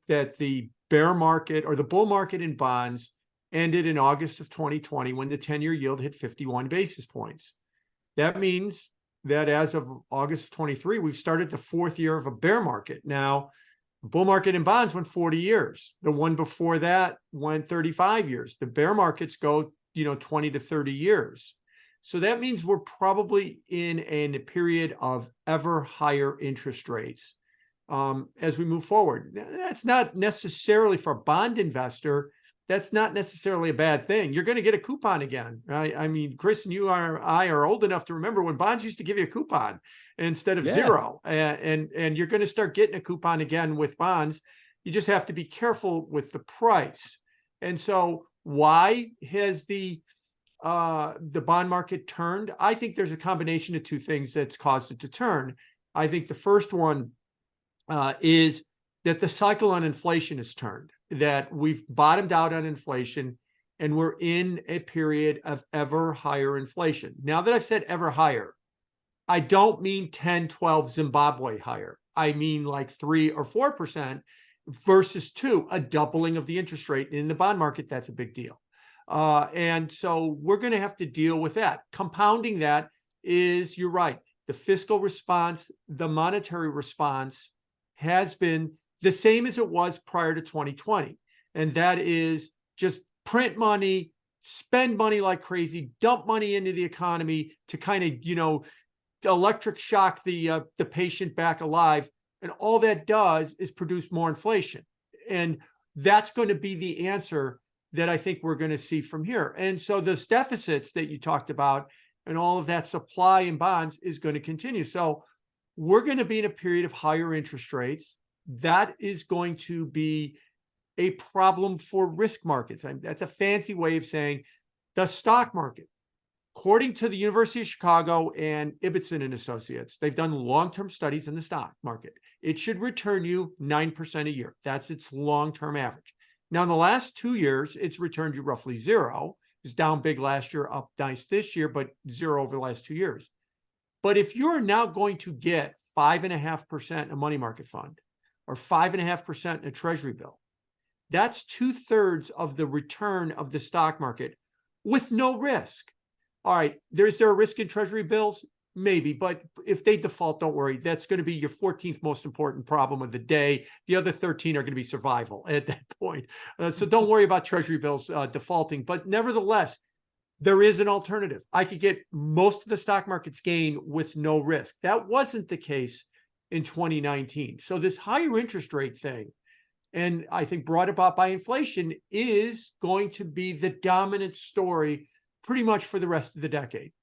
that the bear market or the bull market in bonds ended in August of 2020 when the 10-year yield hit 51 basis points. That means that as of August of 23, we've started the fourth year of a bear market. Now, the bull market in bonds went 40 years. The one before that went 35 years. The bear markets go, 20 to 30 years. So that means we're probably in a period of ever higher interest rates as we move forward. That's not necessarily for a bond investor. That's not necessarily a bad thing. You're going to get a coupon again. Right? I mean, Chris and I are old enough to remember when bonds used to give you a coupon instead of zero. And you're going to start getting a coupon again with bonds. You just have to be careful with the price. And so why has the bond market turned? I think there's a combination of two things that's caused it to turn. I think the first one is that the cycle on inflation has turned, that we've bottomed out on inflation and we're in a period of ever higher inflation. Now that I've said ever higher, I don't mean 10, 12 Zimbabwe higher. I mean like 3 or 4% versus 2, a doubling of the interest rate. In the bond market, that's a big deal. And so we're going to have to deal with that. Compounding that is, you're right, the fiscal response, the monetary response has been the same as it was prior to 2020. And that is just print money, spend money like crazy, dump money into the economy to kind of, electric shock the patient back alive. And all that does is produce more inflation. And that's going to be the answer that I think we're going to see from here. And so those deficits that you talked about and all of that supply in bonds is going to continue. So we're going to be in a period of higher interest rates. That is going to be a problem for risk markets. That's a fancy way of saying the stock market. According to the University of Chicago and Ibbotson and Associates, they've done long-term studies in the stock market. It should return you 9% a year. That's its long-term average. Now, in the last 2 years, it's returned you roughly zero. It's down big last year, up nice this year, but zero over the last 2 years. But if you're now going to get 5.5% in a money market fund or 5.5% in a treasury bill, that's 2/3 of the return of the stock market with no risk. All right, is there a risk in treasury bills? Maybe, but if they default, don't worry. That's going to be your 14th most important problem of the day. The other 13 are going to be survival at that point. So don't worry about treasury bills defaulting. But nevertheless, there is an alternative. I could get most of the stock market's gain with no risk. That wasn't the case in 2019. So this higher interest rate thing, and I think brought about by inflation, is going to be the dominant story pretty much for the rest of the decade.